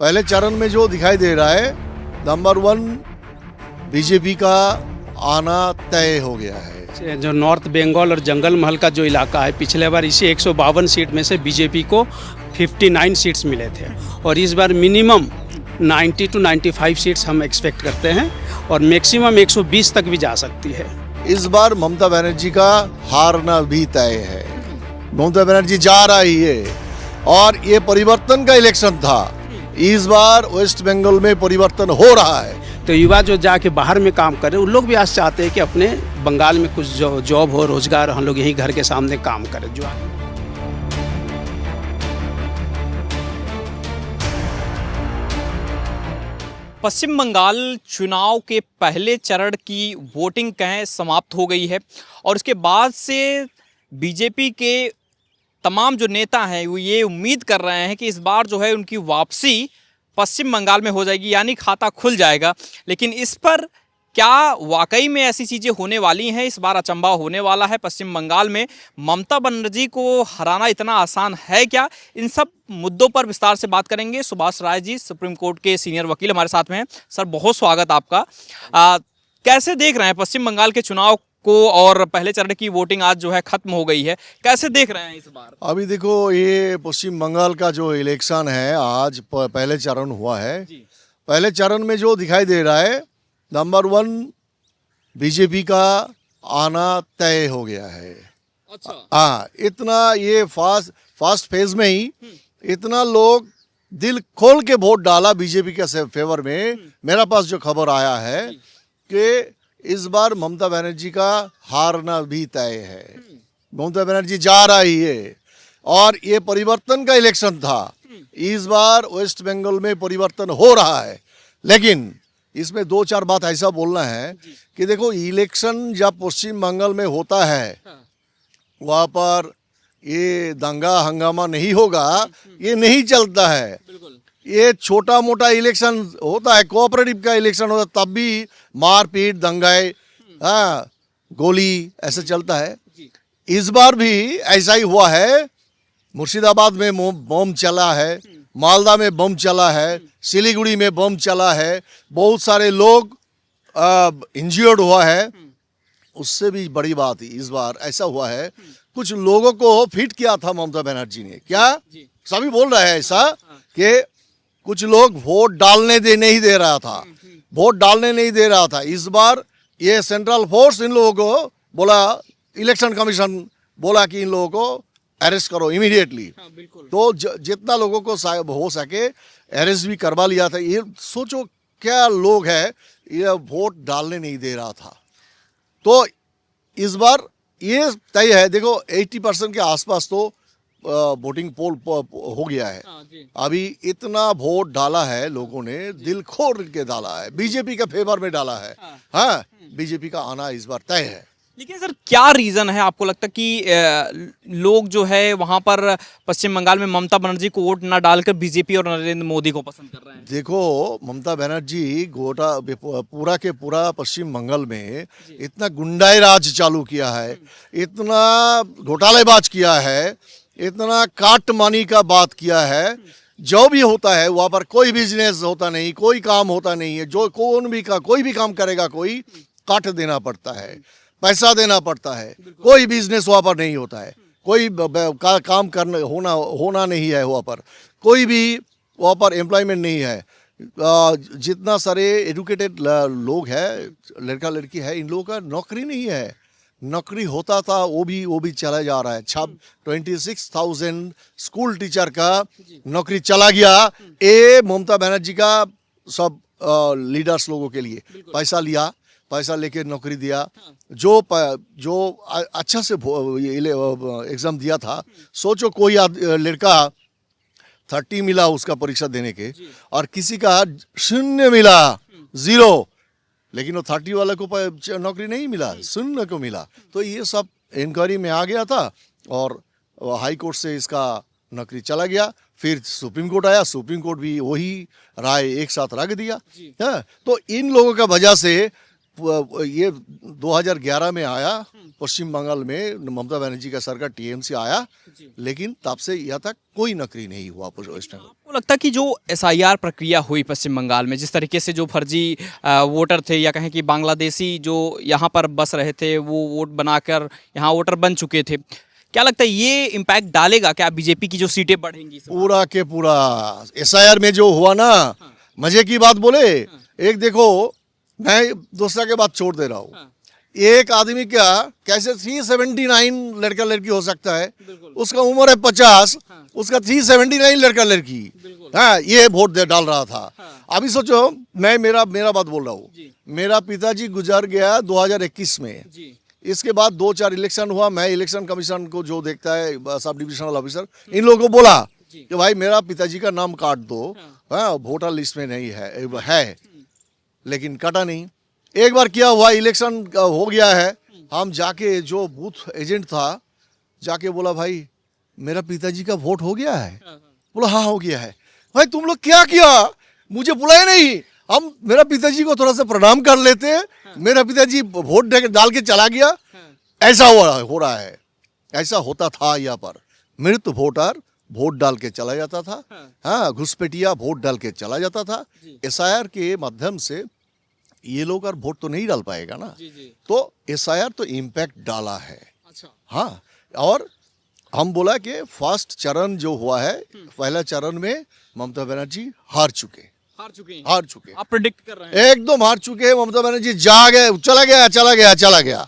पहले चरण में जो दिखाई दे रहा है, नंबर 1 बीजेपी का आना तय हो गया है। जो नॉर्थ बंगाल और जंगल महल का जो इलाका है, पिछले बार इसी 152 सीट में से बीजेपी को 59 सीट्स मिले थे और इस बार मिनिमम 90 to 95 सीट्स हम एक्सपेक्ट करते हैं और मैक्सिमम 120 तक भी जा सकती है। इस बार ममता बनर्जी का हारना भी तय है। ममता बनर्जी जा रही है और ये परिवर्तन का इलेक्शन था। इस बार वेस्ट बंगाल में परिवर्तन हो रहा है। तो युवा जो जाके बाहर में काम कर रहे हैं उन लोग भी आज चाहते हैं कि अपने बंगाल में कुछ जॉब हो, रोजगार, हम लोग यहीं घर के सामने काम करें। जो पश्चिम बंगाल चुनाव के पहले चरण की वोटिंग कहें समाप्त हो गई है और उसके बाद से बीजेपी के तमाम जो नेता हैं वो ये उम्मीद कर रहे हैं कि इस बार जो है उनकी वापसी पश्चिम बंगाल में हो जाएगी, यानी खाता खुल जाएगा। लेकिन इस पर क्या वाकई में ऐसी चीज़ें होने वाली हैं? इस बार अचंभा होने वाला है पश्चिम बंगाल में। ममता बनर्जी को हराना इतना आसान है क्या? इन सब मुद्दों पर विस्तार से बात करेंगे। सुभाष राय जी, सुप्रीम कोर्ट के सीनियर वकील, हमारे साथ में हैं। सर, बहुत स्वागत आपका। कैसे देख रहे हैं पश्चिम बंगाल के चुनाव को और पहले चरण की वोटिंग आज जो है खत्म हो गई है, कैसे देख रहे हैं इस बार? अभी देखो, ये पश्चिम बंगाल का जो इलेक्शन है, आज पहले चरण हुआ है। पहले चरण में जो दिखाई दे रहा है, नंबर 1 बीजेपी का आना तय हो गया है। अच्छा। हाँ, इतना ये फास्ट फेज में ही इतना लोग दिल खोल के वोट डाला बीजेपी के फेवर में। मेरा पास जो खबर आया है कि इस बार ममता बनर्जी का हारना भी तय है। ममता बनर्जी जा रही है और ये परिवर्तन का इलेक्शन था। इस बार वेस्ट बंगाल में परिवर्तन हो रहा है। लेकिन इसमें 2-4 बात ऐसा बोलना है कि देखो, इलेक्शन जब पश्चिम बंगाल में होता है, वहाँ पर ये दंगा हंगामा नहीं होगा, ये नहीं चलता है। ये छोटा मोटा इलेक्शन होता है, कोऑपरेटिव का इलेक्शन होता है, तब भी मारपीट, दंगाए, हाँ, गोली, ऐसा चलता है। इस बार भी ऐसा ही हुआ है। मुर्शिदाबाद में बम चला है, मालदा में बम चला है, सिलीगुड़ी में बम चला है, बहुत सारे लोग इंजर्ड हुआ है। उससे भी बड़ी बात इस बार ऐसा हुआ है, कुछ लोगों को फिट किया था ममता बनर्जी ने। क्या सभी बोल रहे हैं ऐसा कि कुछ लोग वोट डालने नहीं दे रहा था, वोट डालने नहीं दे रहा था। इस बार ये सेंट्रल फोर्स इन लोगों को बोला, इलेक्शन कमीशन बोला कि इन लोगों को अरेस्ट करो इमीडिएटली। तो जितना लोगों को हो सके अरेस्ट भी करवा लिया था। ये सोचो क्या लोग है, ये वोट डालने नहीं दे रहा था। तो इस बार ये तय है। देखो, 80% के आसपास तो वोटिंग पोल हो गया है। अभी इतना वोट डाला है लोगों ने, दिल खोल के डाला है, बीजेपी के फेवर में डाला है। हाँ, बीजेपी का आना इस बार तय है। लेकिन सर, क्या रीज़न है आपको लगता है कि लोग जो है वहाँ पर पश्चिम बंगाल में ममता बनर्जी को वोट ना डालकर बीजेपी और नरेंद्र मोदी को पसंद कर रहे हैं? देखो, ममता बनर्जी पूरा के पूरा पश्चिम बंगाल में इतना गुंडाई राज चालू किया है, इतना घोटालेबाज किया है, इतना काट मानी का बात किया है। जो भी होता है वहाँ पर कोई बिजनेस होता नहीं, कोई काम होता नहीं है। जो कोई भी काम करेगा, कोई काट देना पड़ता है, पैसा देना पड़ता है। कोई बिजनेस वहाँ पर नहीं होता है, कोई काम करना होना नहीं है वहाँ पर, कोई भी वहाँ पर एम्प्लॉयमेंट नहीं है। जितना सारे एजुकेटेड लोग हैं, लड़का लड़की है, इन लोगों का नौकरी नहीं है। नौकरी होता था वो भी चला जा रहा है। 26,000 स्कूल टीचर का नौकरी चला गया। ये ममता बनर्जी का सब लीडर्स लोगों के लिए पैसा लिया, पैसा लेके नौकरी दिया। जो अच्छा से एग्जाम दिया था, सोचो कोई लड़का 30 मिला उसका परीक्षा देने के और किसी का 0 मिला, 0। लेकिन वो 30 वाले को नौकरी नहीं मिला, 0 को मिला। तो ये सब इंक्वायरी में आ गया था और हाई कोर्ट से इसका नौकरी चला गया। फिर सुप्रीम कोर्ट आया, सुप्रीम कोर्ट भी वही राय एक साथ रख दिया है। तो इन लोगों का वजह से ये 2011 में आया, पश्चिम बंगाल में ममता बनर्जी का सरकार टीएमसी आया, लेकिन तब से यहाँ तक कोई नकरी नहीं हुआ वेस्ट बंगाल। आपको लगता है कि जो एसआईआर प्रक्रिया हुई पश्चिम बंगाल में, जिस तरीके से जो फर्जी वोटर थे या कहें कि बांग्लादेशी जो यहाँ पर बस रहे थे वो वोट बनाकर यहाँ वोटर बन चुके थे, क्या लगता है ये इम्पैक्ट डालेगा क्या बीजेपी की जो सीटें बढ़ेंगी इस बार? पूरा के पूरा एसआईआर में जो हुआ ना, मजे की बात बोले, एक देखो मैं दूसरा के बात छोड़ दे रहा हूँ, एक आदमी क्या कैसे 379 लड़का लड़की हो सकता है, उसका उम्र है 50, उसका 379 लड़का लड़की, हाँ ये वोट दे डाल रहा था। अभी सोचो, मैं मेरा बात बोल रहा हूँ, मेरा पिताजी गुजर गया 2021 में, इसके बाद 2-4 इलेक्शन हुआ, मैं इलेक्शन कमीशन को जो देखता है सब डिविजनल ऑफिसर, इन लोगों को बोला कि भाई मेरा पिताजी का नाम काट दो, हाँ वोटर लिस्ट में नहीं है, लेकिन काटा नहीं। एक बार क्या हुआ, इलेक्शन हो गया है, हम जाके जो बूथ एजेंट था जाके बोला भाई मेरा पिताजी का वोट हो गया है, बोला हाँ हो गया है। भाई तुम लोग क्या किया, मुझे बुलाए नहीं, हम मेरा पिताजी को थोड़ा सा प्रणाम कर लेते, मेरा पिताजी वोट डाल के चला गया, ऐसा हो रहा है, ऐसा होता था यहाँ पर। मृत वोटर वोट डाल के चला जाता था, हाँ घुसपैठिया वोट डाल के चला जाता था। एसआईआर के माध्यम से ये लोग और वोट तो नहीं डाल पाएगा ना, तो एसआईआर तो इम्पैक्ट डाला है। अच्छा। हाँ, और हम बोला कि फर्स्ट चरण जो हुआ है, पहला चरण में ममता बनर्जी हार चुके आप प्रेडिक्ट कर रहे हैं? एकदम हार चुके। ममता बनर्जी जा गए, चला गया।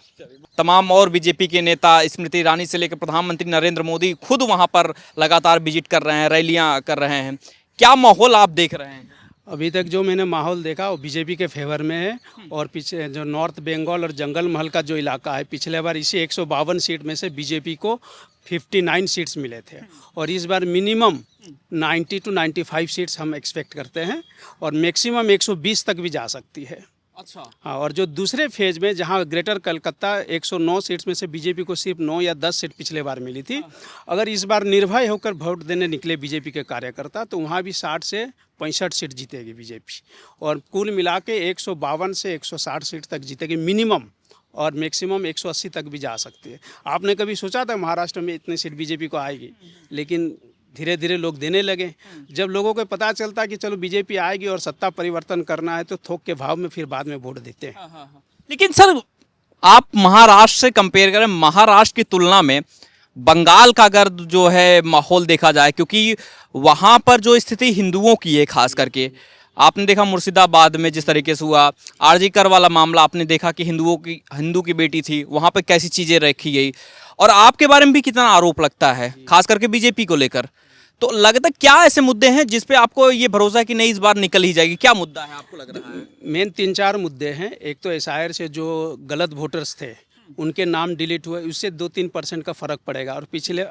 तमाम और बीजेपी के नेता स्मृति ईरानी से लेकर प्रधानमंत्री नरेंद्र मोदी खुद वहां पर लगातार विजिट कर रहे हैं, रैलियां कर रहे हैं। क्या माहौल आप देख रहे हैं? अभी तक जो मैंने माहौल देखा वो बीजेपी के फेवर में है। और पीछे जो नॉर्थ बंगाल और जंगल महल का जो इलाका है, पिछले बार इसी 152 सीट में से बीजेपी को 59 सीट्स मिले थे, और इस बार मिनिमम 90 to 95 सीट्स हम एक्सपेक्ट करते हैं, और मैक्सिमम 120 तक भी जा सकती है। अच्छा। हाँ, और जो दूसरे फेज में जहाँ ग्रेटर कलकत्ता 109 सीट्स में से बीजेपी को सिर्फ 9 या 10 सीट पिछले बार मिली थी, अगर इस बार निर्भय होकर वोट देने निकले बीजेपी के कार्यकर्ता तो वहाँ भी 60 से 65 सीट जीतेगी बीजेपी, और कुल मिला के 152 से 160 सीट तक जीतेगी मिनिमम, और मैक्सिमम 180 तक भी जा सकती है। आपने कभी सोचा था महाराष्ट्र में इतनी सीट बीजेपी को आएगी? लेकिन धीरे धीरे लोग देने लगे। जब लोगों को पता चलता कि चलो बीजेपी आएगी और सत्ता परिवर्तन करना है, तो थोक के भाव में फिर बाद में वोट देते हैं। लेकिन सर, आप महाराष्ट्र से कंपेयर करें, महाराष्ट्र की तुलना में बंगाल का अगर जो है माहौल देखा जाए, क्योंकि वहाँ पर जो स्थिति हिंदुओं की है, खास करके आपने देखा मुर्शिदाबाद में जिस तरीके से हुआ, आरजी कर वाला मामला आपने देखा कि हिंदू की बेटी थी, वहाँ पर कैसी चीज़ें रखी गई, और आपके बारे में भी कितना आरोप लगता है खास करके बीजेपी को लेकर। तो लगता क्या ऐसे मुद्दे हैं जिस पे आपको ये भरोसा है कि नहीं इस बार निकल ही जाएगी? क्या मुद्दा है आपको लग रहा है? मेन 3-4 मुद्दे हैं। एक तो एसआईआर से जो गलत वोटर्स थे उनके नाम डिलीट हुए, उससे 2-3% का फर्क पड़ेगा, और पिछले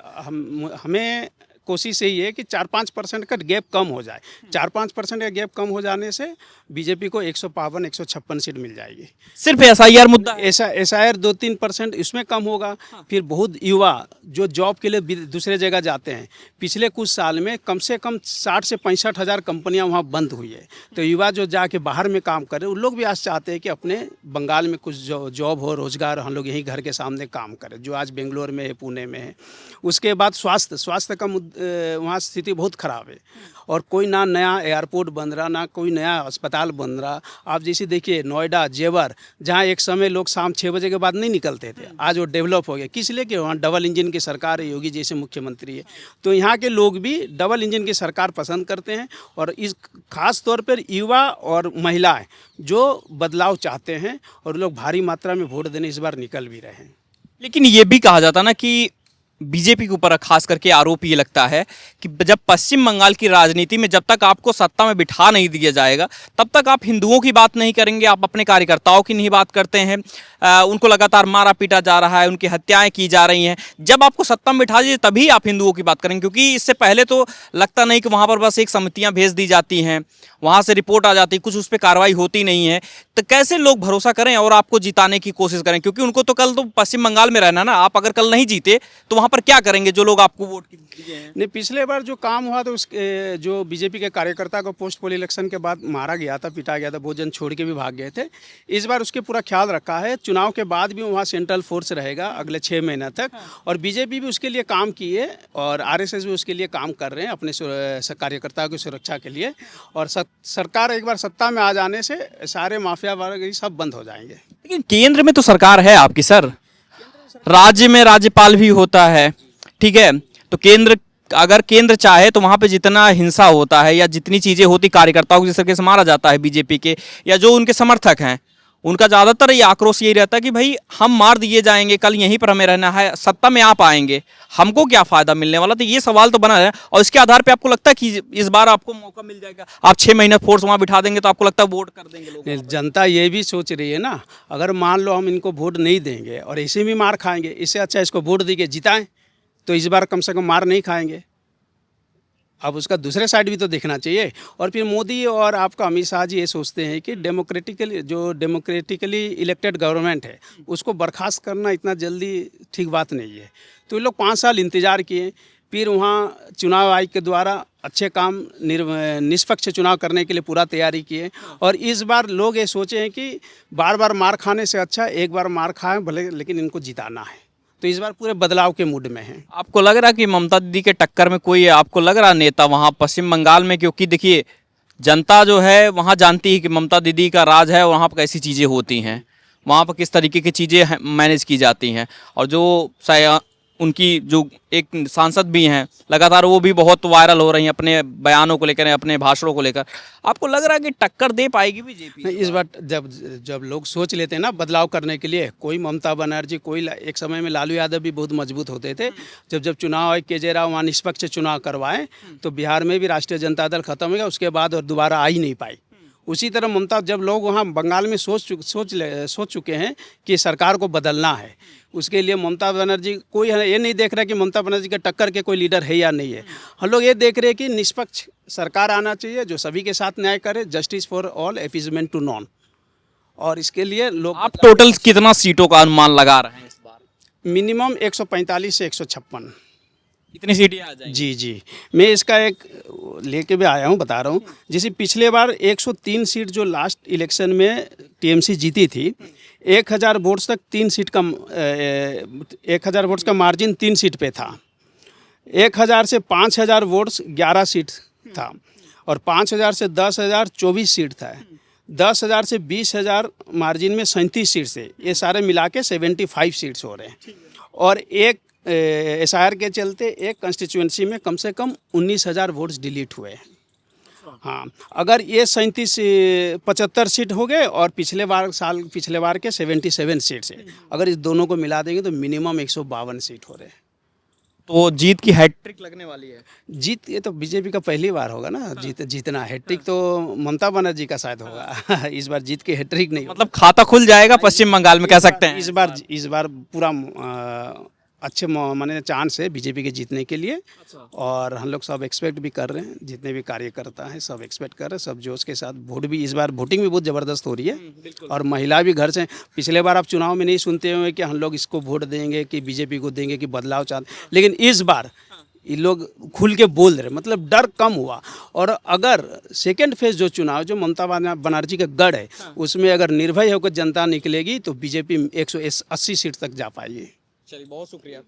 हमें कोशिश यही है कि 4-5% का गैप कम हो जाए। 4-5% का गैप कम हो जाने से बीजेपी को 152-156 सीट मिल जाएगी। सिर्फ एसआईआर मुद्दा? एसआईआर 2-3% इसमें कम होगा। फिर बहुत युवा जो जॉब के लिए दूसरे जगह जाते हैं, पिछले कुछ साल में कम से कम 60 से 65 हज़ार कंपनियां वहाँ बंद हुई है, तो युवा जो जाके बाहर में काम कर रहे हैं उन लोग भी आज चाहते हैं कि अपने बंगाल में कुछ जॉब हो, रोजगार, हम लोग यहीं घर के सामने काम करें, जो आज बेंगलोर में है, पुणे में है। उसके बाद स्वास्थ्य का वहाँ स्थिति बहुत ख़राब है, और कोई ना नया एयरपोर्ट बन रहा, ना कोई नया अस्पताल बन रहा। आप जैसे देखिए नोएडा, जेवर, जहाँ एक समय लोग शाम 6 बजे के बाद नहीं निकलते थे, आज वो डेवलप हो गया। किस लिए? कि वहाँ डबल इंजन की सरकार है, योगी जैसे मुख्यमंत्री है, तो यहाँ के लोग भी डबल इंजन की सरकार पसंद करते हैं, और इस खास तौर पर युवा और महिलाएं जो बदलाव चाहते हैं, और लोग भारी मात्रा में वोट देने इस बार निकल भी रहे हैं। लेकिन ये भी कहा जाता ना कि बीजेपी के ऊपर खास करके आरोप ये लगता है कि जब पश्चिम बंगाल की राजनीति में जब तक आपको सत्ता में बिठा नहीं दिया जाएगा तब तक आप हिंदुओं की बात नहीं करेंगे, आप अपने कार्यकर्ताओं की नहीं बात करते हैं। उनको लगातार मारा पीटा जा रहा है, उनकी हत्याएं की जा रही हैं। जब आपको सत्ता में बिठा दीजिए तभी आप हिंदुओं की बात करेंगे, क्योंकि इससे पहले तो लगता नहीं कि वहाँ पर बस एक समितियाँ भेज दी जाती हैं, वहाँ से रिपोर्ट आ जाती, कुछ उस पर कार्रवाई होती नहीं है। तो कैसे लोग भरोसा करें और आपको जिताने की कोशिश करें? क्योंकि उनको तो कल तो पश्चिम बंगाल में रहना ना, आप अगर कल नहीं जीते तो वहाँ पर क्या करेंगे जो लोग आपको वोट दिए हैं? नहीं, पिछले बार जो काम हुआ तो उसके जो बीजेपी के कार्यकर्ता को पोस्ट पोल इलेक्शन के बाद मारा गया था, पिटा गया था, भोजन छोड़ के भी भाग गए थे। इस बार उसके पूरा ख्याल रखा है। चुनाव के बाद भी वहाँ सेंट्रल फोर्स रहेगा अगले 6 महीने तक, और बीजेपी भी उसके लिए काम की है और आरएसएस भी उसके लिए काम कर रहे हैं अपने कार्यकर्ताओं की सुरक्षा के लिए। और सरकार एक बार सत्ता में आ जाने से सारे माफिया वर्ग सब बंद हो जाएंगे। लेकिन केंद्र में तो सरकार है आपकी सर, राज्य में राज्यपाल भी होता है, ठीक है, तो अगर केंद्र चाहे तो वहाँ पे जितना हिंसा होता है या जितनी चीज़ें होती कार्यकर्ताओं को जिस तरीके से मारा जाता है बीजेपी के या जो उनके समर्थक हैं, उनका ज़्यादातर ये आक्रोश यही रहता है कि भाई हम मार दिए जाएंगे, कल यहीं पर हमें रहना है, सत्ता में आप आएंगे, हमको क्या फ़ायदा मिलने वाला। तो ये सवाल तो बना है, और इसके आधार पे आपको लगता है कि इस बार आपको मौका मिल जाएगा, आप 6 महीने फोर्स वहाँ बिठा देंगे तो आपको लगता है वोट कर देंगे लोग? जनता ये भी सोच रही है ना, अगर मान लो हम इनको वोट नहीं देंगे और ऐसे भी मार खाएंगे, इससे अच्छा इसको वोट दे के जिताएं, तो इस बार कम से कम मार नहीं खाएंगे। अब उसका दूसरे साइड भी तो देखना चाहिए। और फिर मोदी और आपका अमित शाह जी ये सोचते हैं कि डेमोक्रेटिकली इलेक्टेड गवर्नमेंट है उसको बर्खास्त करना इतना जल्दी ठीक बात नहीं है। तो ये लोग 5 साल इंतज़ार किए, फिर वहाँ चुनाव आयोग के द्वारा अच्छे काम निष्पक्ष चुनाव करने के लिए पूरा तैयारी किए। और इस बार लोग ये सोचे हैं कि बार बार मार खाने से अच्छा एक बार मार खाएं भले, लेकिन इनको जिताना है। तो इस बार पूरे बदलाव के मूड में हैं। आपको लग रहा कि ममता दीदी के टक्कर में कोई आपको लग रहा नेता वहाँ पश्चिम बंगाल में? क्योंकि देखिए जनता जो है वहाँ जानती है कि ममता दीदी का राज है और वहाँ पर कैसी चीज़ें होती हैं, वहाँ पर किस तरीके की चीज़ें मैनेज की जाती हैं। और जो उनकी जो एक सांसद भी हैं लगातार वो भी बहुत वायरल हो रही हैं अपने बयानों को लेकर, अपने भाषणों को लेकर। आपको लग रहा है कि टक्कर दे पाएगी बीजेपी? इस बार जब लोग सोच लेते हैं ना बदलाव करने के लिए, कोई ममता बनर्जी, कोई एक समय में लालू यादव भी बहुत मजबूत होते थे। जब चुनाव आयोग केजरीवाल वहाँ निष्पक्ष चुनाव करवाएं तो बिहार में भी राष्ट्रीय जनता दल खत्म हो गया, उसके बाद और दोबारा आ ही नहीं पाई। उसी तरह ममता, जब लोग वहाँ बंगाल में सोच चुके हैं कि सरकार को बदलना है, उसके लिए ममता बनर्जी कोई ये नहीं देख रहा कि ममता बनर्जी के टक्कर के कोई लीडर है या नहीं है। हम लोग ये देख रहे हैं कि निष्पक्ष सरकार आना चाहिए जो सभी के साथ न्याय करे, justice for all, appeasement to none. और इसके लिए लोग, आप टोटल कितना सीटों का अनुमान लगा रहे हैं इस बार? मिनिमम 145 से 156 इतनी सीटें आ जाएंगी? जी, मैं इसका एक लेके भी आया हूँ, बता रहा हूँ। जैसे पिछले बार 103 सीट जो लास्ट इलेक्शन में टीएमसी जीती थी, 1000 वोट्स तक 3 सीट का 1000 वोट्स का मार्जिन 3 सीट पे था। 1000 से 5000 वोट्स 11 सीट था, और 5000 से 10,000 24 सीट था। 10,000 से 20,000 मार्जिन में 37 सीट से, ये सारे मिला के 75 सीट्स हो रहे हैं। और एक SIR के चलते एक कंस्टिट्यूएंसी में कम से कम 19,000 वोट्स डिलीट हुए। हाँ, अगर ये 75 सीट हो गए और पिछले बार के 77 सीट से अगर इस दोनों को मिला देंगे तो मिनिमम 152 सीट हो रहे हैं। तो जीत की हैट्रिक लगने वाली है? जीत ये तो बीजेपी का पहली बार होगा ना। जीतना हैट्रिक तो ममता बनर्जी का शायद होगा। इस बार जीत के हैट्रिक नहीं, मतलब खाता खुल जाएगा पश्चिम बंगाल में, कह सकते हैं? इस बार पूरा अच्छे माने चांस है बीजेपी के जीतने के लिए। और हम लोग सब एक्सपेक्ट भी कर रहे हैं, जितने भी कार्यकर्ता हैं सब एक्सपेक्ट कर रहे हैं, सब जोश के साथ। वोट भी इस बार वोटिंग भी बहुत ज़बरदस्त हो रही है, और महिला भी घर से। पिछले बार आप चुनाव में नहीं सुनते हुए कि हम लोग इसको वोट देंगे, कि बीजेपी को देंगे, कि बदलाव चाहते, लेकिन इस बार ये लोग खुल के बोल रहे, मतलब डर कम हुआ। और अगर सेकेंड फेज जो चुनाव जो ममता बनर्जी का गढ़ है उसमें अगर निर्भय होकर जनता निकलेगी तो बीजेपी 180 सीट तक जा पाएगी। चलिए, बहुत शुक्रिया।